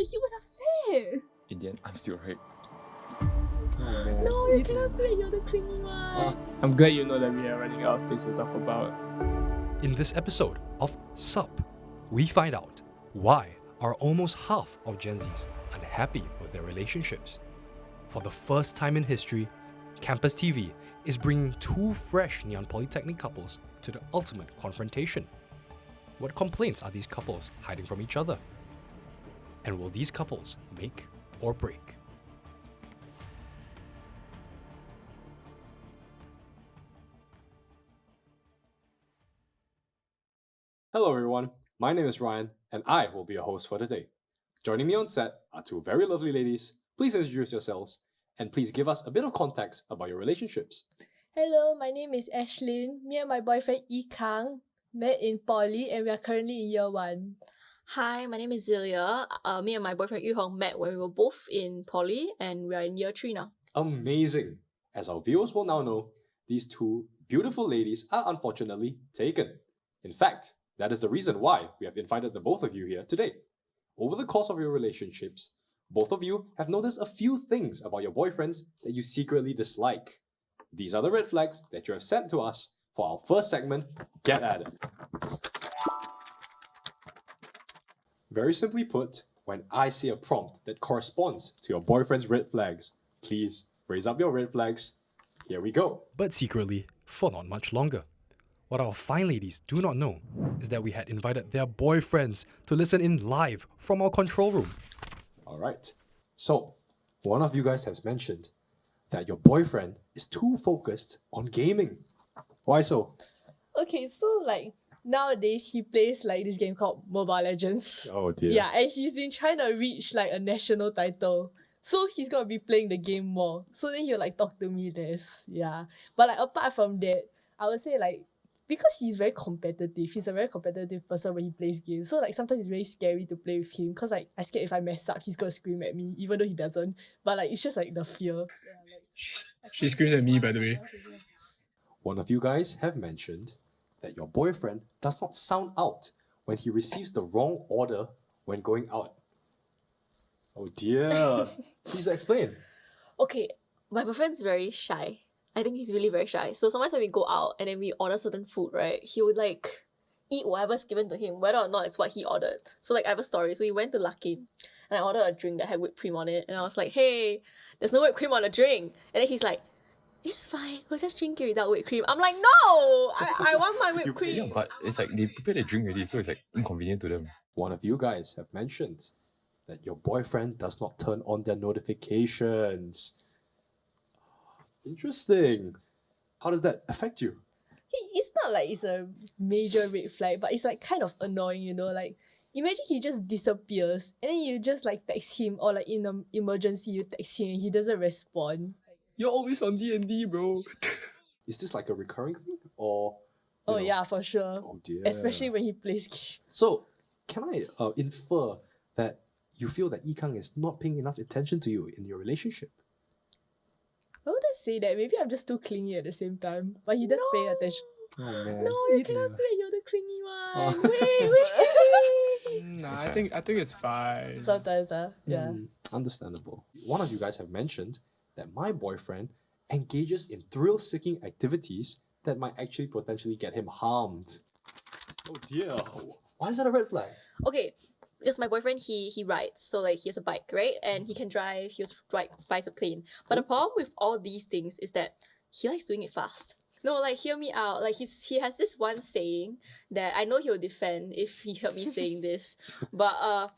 he would have said. In the end, I'm still right. Oh, man. No, you cannot say you're the clingy one. I'm glad you know that we are running out of things to talk about. In this episode of Sup, we find out why are almost half of Gen Zs unhappy with their relationships. For the first time in history, Campus TV is bringing two fresh Neon Polytechnic couples to the ultimate confrontation. What complaints are these couples hiding from each other? And will these couples make or break? Hello everyone, my name is Ryan and I will be your host for today. Joining me on set are two very lovely ladies. Please introduce yourselves and please give us a bit of context about your relationships. Hello, my name is Ashlynn. Me and my boyfriend Kang met in poly and we are currently in year 1. Hi, my name is Zylia. Me and my boyfriend Yu Heng met when we were both in poly and we are in year 3 now. Amazing! As our viewers will now know, these two beautiful ladies are unfortunately taken. In fact, that is the reason why we have invited the both of you here today. Over the course of your relationships, both of you have noticed a few things about your boyfriends that you secretly dislike. These are the red flags that you have sent to us for our first segment, Get At It. Very simply put, when I say a prompt that corresponds to your boyfriend's red flags, please raise up your red flags. Here we go. But secretly, for not much longer. What our fine ladies do not know is that we had invited their boyfriends to listen in live from our control room. Alright, so one of you guys has mentioned that your boyfriend is too focused on gaming. Why so? Okay, so like nowadays he plays like this game called Mobile Legends. Oh dear. Yeah, and he's been trying to reach like a national title. So he's gonna be playing the game more. So then he'll like talk to me less. Yeah. But like apart from that, I would say like because he's very competitive, he's a very competitive person when he plays games. So like sometimes it's very scary to play with him because like I scared if I mess up, he's gonna scream at me, even though he doesn't. But like it's just like the fear. Yeah, like, She screams at me, by the way. One of you guys have mentioned that your boyfriend does not sound out when he receives the wrong order when going out. Oh dear. Please explain. Okay, my boyfriend's very shy. I think he's really very shy. So sometimes when we go out and then we order certain food, right, he would like eat whatever's given to him, whether or not it's what he ordered. So like I have a story. So we went to Lucky and I ordered a drink that had whipped cream on it. And I was like, hey, there's no whipped cream on the drink. And then he's like, it's fine, we'll just drink it without whipped cream. I'm like, no! I want my whipped cream. Yeah, but it's like they prepare the drink already, so it's like inconvenient to them. One of you guys have mentioned that your boyfriend does not turn on their notifications. Interesting. How does that affect you? It's not like it's a major red flag, but it's like kind of annoying, you know, like imagine he just disappears and then you just like text him or like in an emergency you text him and he doesn't respond. You're always on D&D, bro. Is this like a recurring thing or? Oh yeah, for sure. Oh dear. Especially when he plays games. So, can I infer that you feel that Kang is not paying enough attention to you in your relationship? I wouldn't say that. Maybe I'm just too clingy at the same time. But he does pay attention. Oh man. No, you cannot say you're the clingy one. Wait. Nah, It's I think it's fine. Sometimes, yeah. Understandable. One of you guys have mentioned that my boyfriend engages in thrill-seeking activities that might actually potentially get him harmed. Oh dear. Why is that a red flag? Okay, because my boyfriend, he rides. So like he has a bike, right? And he can drive, he also flies a plane. But the problem with all these things is that he likes doing it fast. No, like hear me out. Like he has this one saying that I know he'll defend if he heard me saying this. But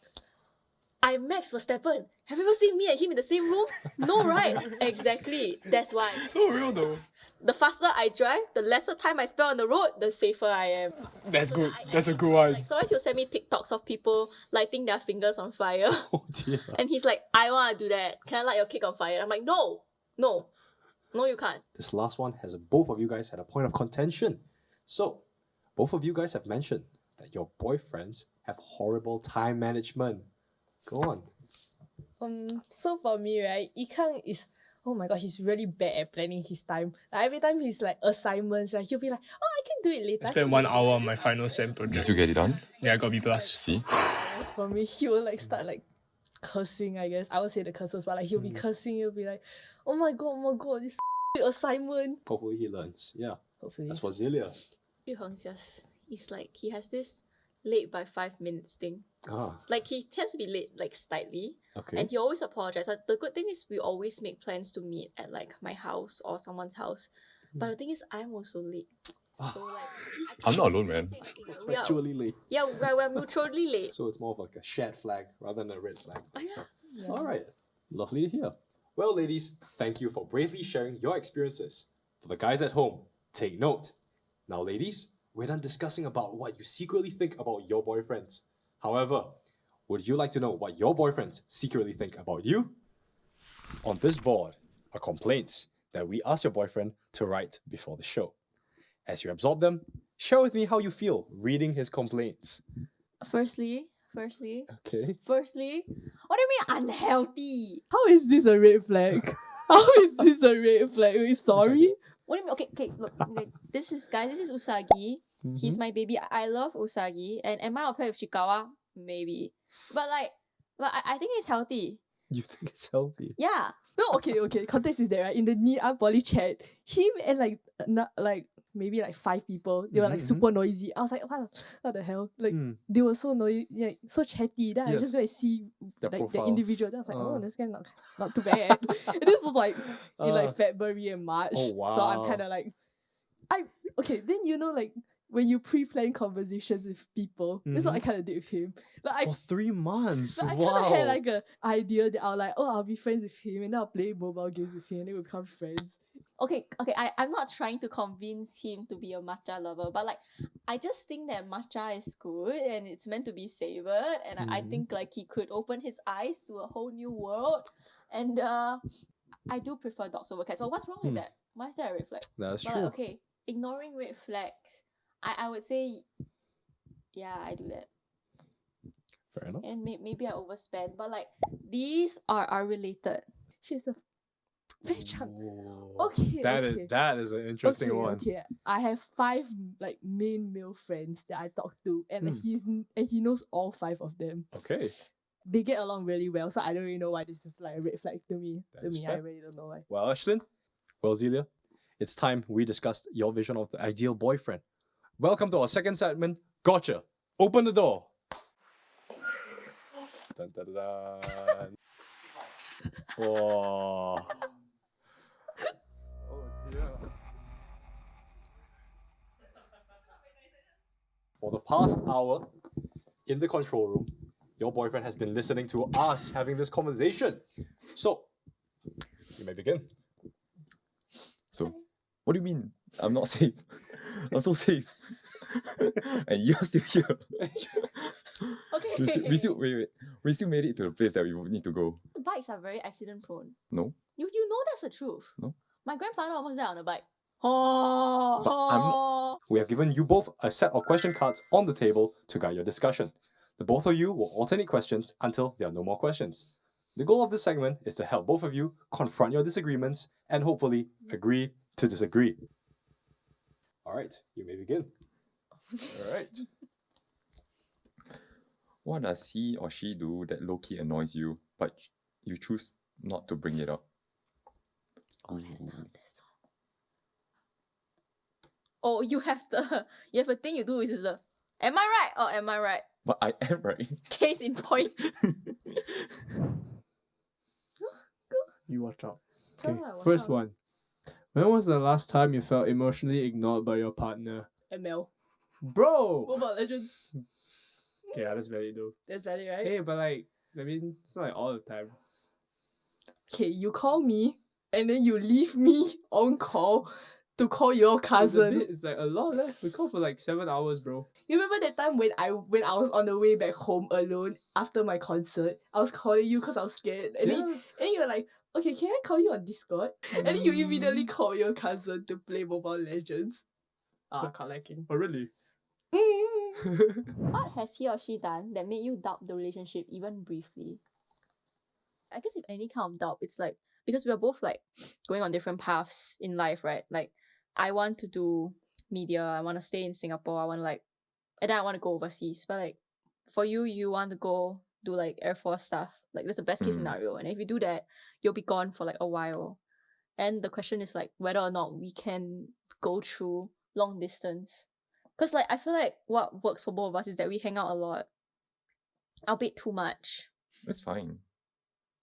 I'm Max Verstappen. Have you ever seen me and him in the same room? No, right? Exactly. That's why. So real though. The faster I drive, the lesser time I spend on the road, the safer I am. That's So good. I That's a think good that, one. Like, sometimes he'll send me TikToks of people lighting their fingers on fire. Oh dear. And he's like, I want to do that. Can I light your cake on fire? And I'm like, no, you can't. This last one has both of you guys had a point of contention. So, both of you guys have mentioned that your boyfriends have horrible time management. Go on. So for me, right, Kang is, oh my god, he's really bad at planning his time. Like every time he's like assignments, like he'll be like, oh, I can do it later. I spent 1 hour on my final sem Did project. you get it done? Yeah, I got B+. See? As for me, he will like start like cursing, I guess. I would say the curses, but like he'll be cursing, he'll be like, oh my god, this assignment. Hopefully he learns. Yeah. Hopefully. As for Zylia. Yu Heng's just, he's like, he has this late by 5 minutes thing. Ah, Like, he tends to be late, like, slightly. okay. And he always apologizes. But the good thing is we always make plans to meet at, like, my house or someone's house. But the thing is, I'm also late. So, like... I'm not alone, man. We are, Actually late. yeah, we're mutually late. So it's more of like a shared flag rather than a red flag. Oh, yeah. So, Yeah. all right. Lovely to hear. Well, ladies, thank you for bravely sharing your experiences. For the guys at home, take note. Now, ladies, we're done discussing about what you secretly think about your boyfriends. However, would you like to know what your boyfriends secretly think about you? On this board are complaints that we asked your boyfriend to write before the show. As you absorb them, share with me how you feel reading his complaints. Firstly, Okay. what do you mean unhealthy? How is this a red flag? How is this a red flag? Wait, sorry? What do you mean? Okay, look, okay, this is Usagi. He's my baby. I love Usagi. And am I okay with Chikawa? Maybe. But I think it's healthy. You think it's healthy? Yeah. No, okay. Context is that, right? In the Ngee Poly chat, him and maybe like 5 people, they were like super noisy. I was like, what the hell? Like, they were so noisy, like, so chatty. Then I Yes. just go and see Their like the profiles. individual. Then I was like, oh, this guy not too bad. And this was like in like Uh. February and March. Oh, So I'm wow. kind of like, okay, then like when you pre-plan conversations with people, that's what I kind of did with him. Like For 3 months. I kind of had like an idea that I'll be friends with him and then I'll play mobile games with him and then we'll become friends. Okay, I'm not trying to convince him to be a matcha lover, but like I just think that matcha is good and it's meant to be savored, and I think like he could open his eyes to a whole new world. And I do prefer dogs over cats. Well, what's wrong with that? Why is that a red flag? That's But true. like, okay, ignoring red flags, I would say, yeah, I do that. Fair enough. And maybe I overspend, but like these are related. She's a very chunk. Oh, Okay, that okay. is an interesting one. Okay. I have 5 like main male friends that I talk to, and he knows all 5 of them. Okay. They get along really well, so I don't really know why this is like a red flag to me. That's I fair. really don't know why. Well, Ashlynn, well, Zylia, it's time we discussed your vision of the ideal boyfriend. Welcome to our second segment, Gotcha. Open the door. Dun, dun, dun, dun. Whoa. Oh dear. For the past hour in the control room, your boyfriend has been listening to us having this conversation. So, you may begin. So, what do you mean? I'm not safe. I'm so safe. And you're still here. Okay. We still wait. We still made it to the place that we need to go. Bikes are very accident prone. No. You know that's the truth. No. My grandfather almost died on a bike. But I'm Oh. We have given you both a set of question cards on the table to guide your discussion. The both of you will alternate questions until there are no more questions. The goal of this segment is to help both of you confront your disagreements and hopefully agree to disagree. Alright, you may begin. Alright. What does he or she do that low-key annoys you, but you choose not to bring it up? Oh, let's start this off. Oh, you have a thing you do, which is the am I right or am I right? But I am right. Case in point. You watch out. Tell Okay, her I watch first out. one. When was the last time you felt emotionally ignored by your partner? ML. Bro! Mobile Legends. Okay, yeah, that's valid though. That's valid, right? Hey, but like, I mean, it's not like all the time. Okay, you call me and then you leave me on call to call your It's a cousin. bit- It's like a lot, eh? We called for like 7 hours, bro. You remember that time when I was on the way back home alone after my concert? I was calling you because I was scared. And then you were like, okay, can I call you on Discord? And then you immediately call your cousin to play Mobile Legends. Collecting. Oh, really? What has he or she done that made you doubt the relationship even briefly? I guess if any kind of doubt, it's like because we're both like going on different paths in life, right? Like I want to do media, I want to stay in Singapore, I want to like, and then I want to go overseas. But like for you, you want to go do like Air Force stuff. Like that's the best case Mm. scenario. And if you do that, you'll be gone for like a while. And the question is like whether or not we can go through long distance. Because like I feel like what works for both of us is that we hang out a lot. Albeit too much. It's fine.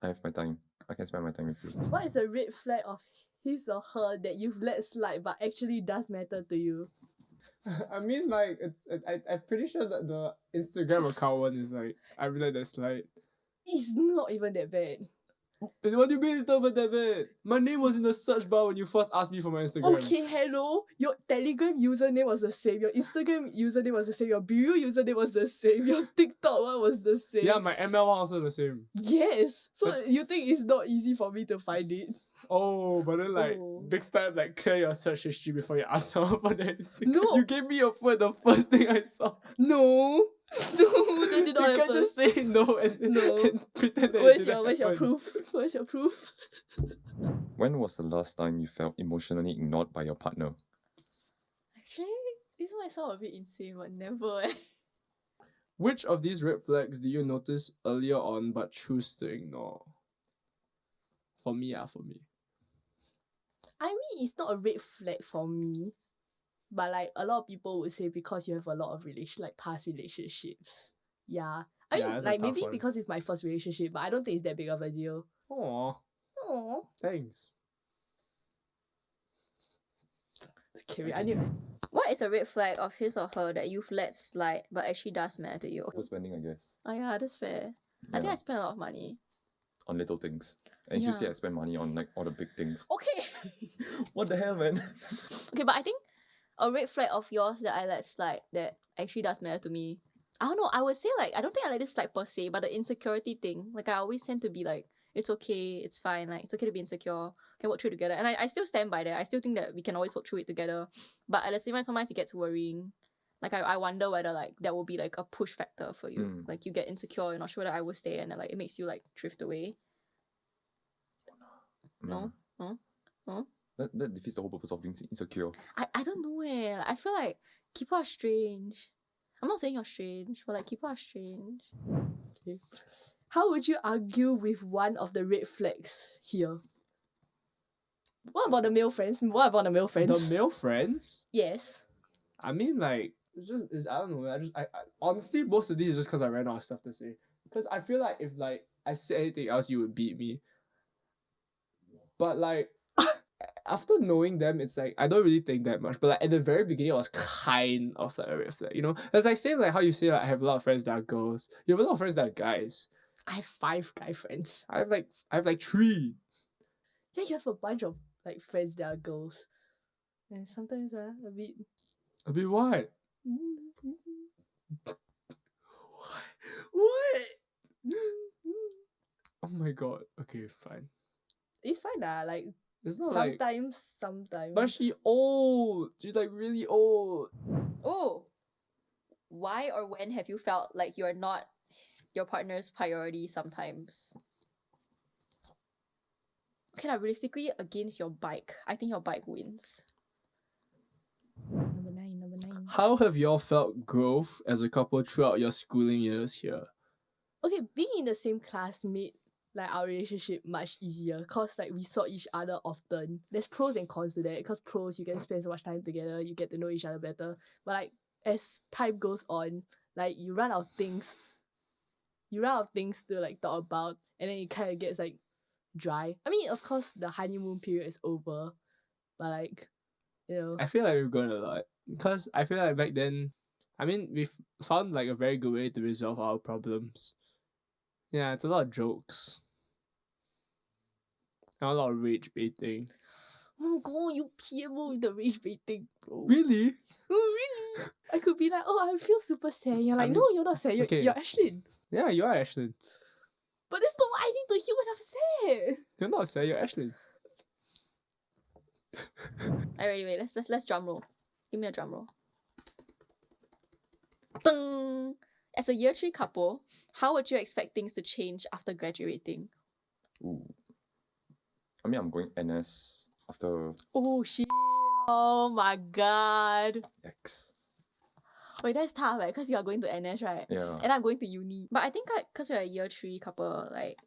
I have my time. I can spend my time with you. What is a red flag of his or her that you've let slide but actually does matter to you? I mean, like, I'm pretty sure that the Instagram account one is like, I really like that slide. It's not even that bad. Then what do you mean it's not even that bad? My name was in the search bar when you first asked me for my Instagram. Okay, hello. Your Telegram username was the same. Your Instagram username was the same. Your Bureau username was the same. Your TikTok one was the same. Yeah, my ML one also the same. Yes. So But- you think it's not easy for me to find it? Oh, but then like Oh. next time like clear your search history before you ask someone for the Instagram. No. You gave me your phone the first thing I saw. No. No, that did not You can't happen. just say no and, No. and pretend that it Where's didn't your happen. proof? Where's your proof? When was the last time you felt emotionally ignored by your partner? Actually, this might sound a bit insane, but never. Eh. Which of these red flags do you notice earlier on but choose to ignore? For me. I mean, it's not a red flag for me, but like a lot of people would say because you have a lot of past relationships. Yeah, I Yeah, mean, that's a like tough maybe one. because it's my first relationship, but I don't think it's that big of a deal. Aw, Oh, thanks. okay, I knew. What is a red flag of his or her that you've let slide but actually does matter to you? Overspending, I guess. Oh yeah, that's fair. I think Yeah, I spend a lot of money. on little things. And you say Yeah. I spend money on like all the big things. Okay. What the hell, man? Okay, but I think a red flag of yours that I let slide that actually does matter to me. I don't know, I would say like I don't think I let it slide per se, but the insecurity thing, like I always tend to be like, it's okay, it's fine, like it's okay to be insecure, can work through it together. And I still stand by that. I still think that we can always work through it together. But at the same time, sometimes it gets worrying. Like I wonder whether like that will be like a push factor for you. Mm. Like you get insecure, you're not sure whether I will stay, and then, like it makes you like drift away. No? Nah. Huh? That defeats the whole purpose of being insecure. I don't know eh. Like, I feel like people are strange. I'm not saying you're strange, but like people are strange. Okay. How would you argue with one of the red flags here? What about the male friends? What about the male friends? The male friends? Yes. I mean, like, I don't know. I honestly, most of these is just because I ran out of stuff to say. Because I feel like if like I said anything else, you would beat me. But like, after knowing them, it's like I don't really think that much. But like at the very beginning, it was kind of like a red flag, you know. It's like same like how you say like I have a lot of friends that are girls. You have a lot of friends that are guys. I have 5 guy friends. I have like 3. Yeah, you have a bunch of like friends that are girls. And sometimes a bit. A bit what? What? Oh my god. Okay, fine. It's fine like It's not like. sometimes. But she old. She's like really old. Oh. Why or when have you felt like you're not your partner's priority sometimes? Okay, like realistically against your bike. I think your bike wins. Number 9. How have y'all felt growth as a couple throughout your schooling years here? Okay, being in the same class made like our relationship much easier cause like we saw each other often. There's pros and cons to that. Because pros, you can spend so much time together, you get to know each other better. But like as time goes on, like you run out of things to like talk about, and then it kind of gets like dry. I mean, of course, the honeymoon period is over, but like, you know, I feel like we've grown a lot. Because I feel like back then, I mean, we've found like a very good way to resolve our problems. Yeah, it's a lot of jokes. And a lot of rage baiting. oh god, you PMO with the rage baiting, bro. Really? Oh really? I could be like, oh, I feel super sad. You're like, I mean, no, you're not sad. You're, okay. you're Ashlynn. Yeah, you are Ashlynn. But that's not what I need to hear when I'm sad. You're not sad, you're Ashlynn. Alright, wait, let's drum roll. Give me a drum roll. Ding! As a year 3 couple, how would you expect things to change after graduating? Ooh. I mean, I'm going NS after Oh shit! Oh my god! X. Wait, that's tough, right? Because you are going to NS, right? Yeah. And I'm going to uni. But I think because you're a year 3 couple, like,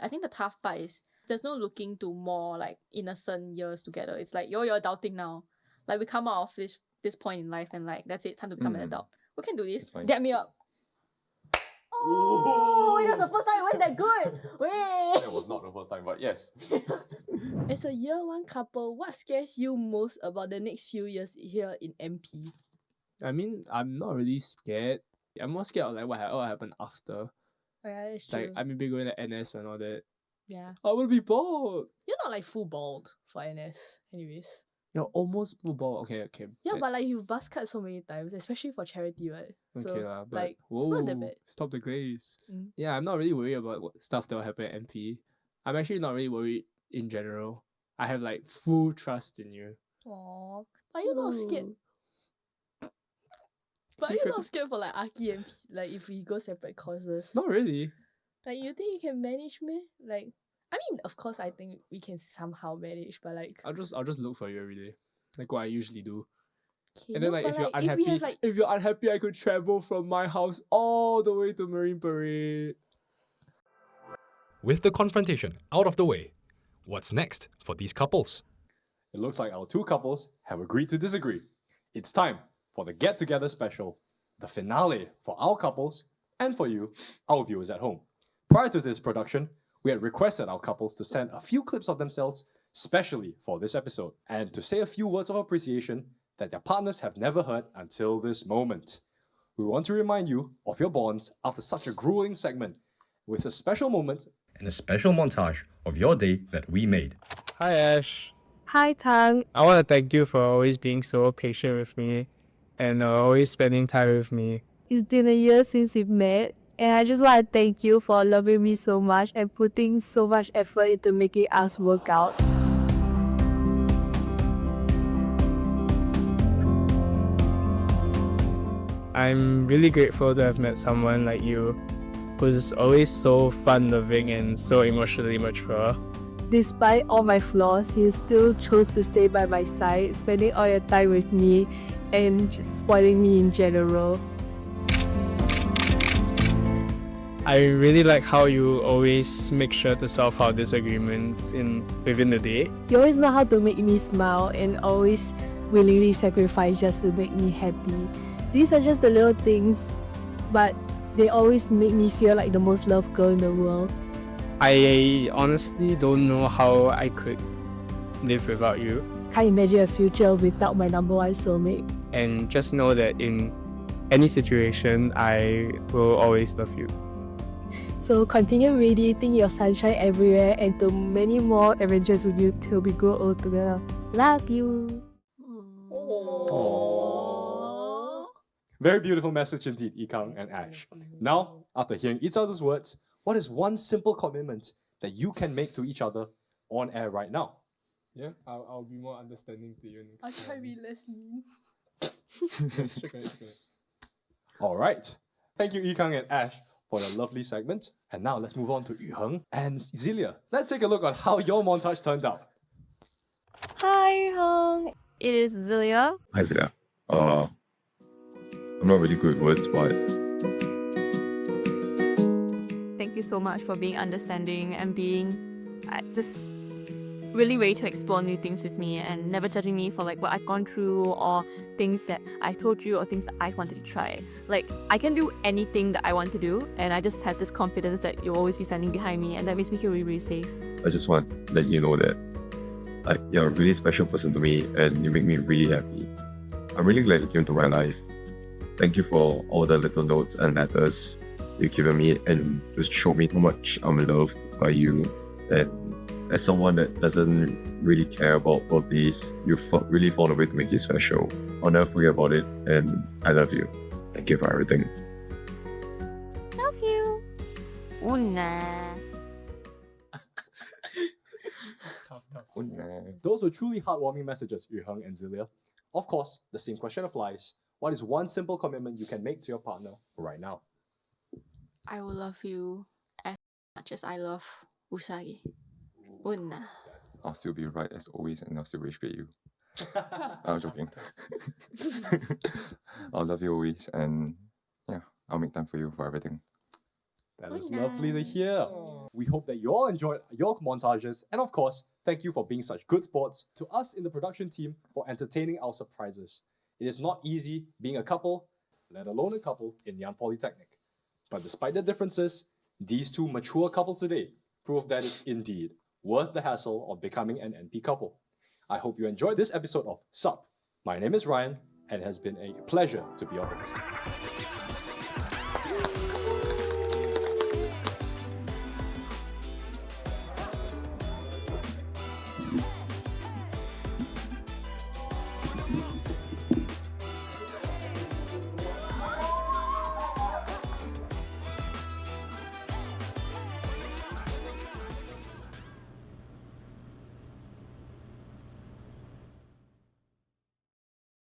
I think the tough part is there's no looking to more like innocent years together. It's like you're adulting now. Like we come out of this point in life and like that's it, time to become an adult. We can do this. It's fine. Dab me up. Oh, that's the first time it went that good. Wait. That was not the first time, but yes. As a year 1 couple, what scares you most about the next few years here in MP? I mean, I'm not really scared. I'm more scared of like what happened after. Oh, yeah, that's true. Like I may be going to NS and all that. Yeah. I will be bored. You're not like full bald for NS, anyways. You're almost full ball. Okay. Yeah, that- but like you've buzz cut so many times, especially for charity, right? So okay lah, but like it's whoa, not that bad. stop the glaze. Mm. Yeah, I'm not really worried about stuff that will happen at MP. I'm actually not really worried in general. I have like full trust in you. Aww. But you're not scared. But you're not scared for like Aki and P, like if we go separate courses. Not really. Like you think you can manage me? Like I mean, of course I think we can somehow manage, but like I'll just look for you every day, like what I usually do. okay, And then no, like but, if you're if unhappy, we have like if you're unhappy, I could travel from my house all the way to Marine Parade. With the confrontation out of the way, what's next for these couples? It looks like our 2 couples have agreed to disagree. It's time for the Get Together special, the finale for our couples and for you, our viewers at home. Prior to this production, we had requested our couples to send a few clips of themselves specially for this episode and to say a few words of appreciation that their partners have never heard until this moment. We want to remind you of your bonds after such a grueling segment with a special moment And a special montage of your day that we made. Hi Ash. Hi, Tang. I want to thank you for always being so patient with me and always spending time with me. It's been a year since we've met, and I just want to thank you for loving me so much and putting so much effort into making us work out. I'm really grateful to have met someone like you who's always so fun-loving and so emotionally mature. Despite all my flaws, you still chose to stay by my side, spending all your time with me and just spoiling me in general. I really like how you always make sure to solve our disagreements within the day. You always know how to make me smile and always willingly sacrifice just to make me happy. These are just the little things, but they always make me feel like the most loved girl in the world. I honestly don't know how I could live without you. Can't imagine a future without my number one soulmate. And just know that in any situation, I will always love you. So continue radiating your sunshine everywhere and to many more adventures with you till we grow old together. Love you. Very beautiful message indeed, Ikang and Ash. Now, after hearing each other's words, what is one simple commitment that you can make to each other on air right now? Yeah, I'll be more understanding to you next I'll try to be less mean. All right. Thank you, Ikang and Ash, for the lovely segment. And now let's move on to Yu Heng and Zylia. Let's take a look at how your montage turned out. Hi, Hong. It is Zylia. Hi, Zia. I'm not really good with words, but Thank you so much for being understanding and being just really ready to explore new things with me and never judging me for like what I've gone through or things that I told you or things that I wanted to try. Like I can do anything that I want to do, and I just have this confidence that you'll always be standing behind me, and that makes me feel really, really safe. I just want to let you know that like you're a really special person to me and you make me really happy. I'm really glad you came to my life. Thank you for all the little notes and letters you've given me and just showed me how much I'm loved by you. And as someone that doesn't really care about all these, you've really found a way to make it special. I'll never forget about it, and I love you. Thank you for everything. Love you. Una. Those were truly heartwarming messages, Yu Heng and Zylia. Of course, the same question applies. What is one simple commitment you can make to your partner right now? I will love you as much as I love Usagi. Una. I'll still be right as always and I'll still respect you. I'm joking. I'll love you always, and yeah, I'll make time for you for everything. That Oh, is lovely to nice. hear. We hope that you all enjoyed your montages, and of course, thank you for being such good sports to us in the production team for entertaining our surprises. It is not easy being a couple, let alone a couple in Yan Polytechnic. But despite the differences, these two mature couples today prove that it's indeed worth the hassle of becoming an NP couple. I hope you enjoyed this episode of SUP. My name is Ryan, and it has been a pleasure to be your host.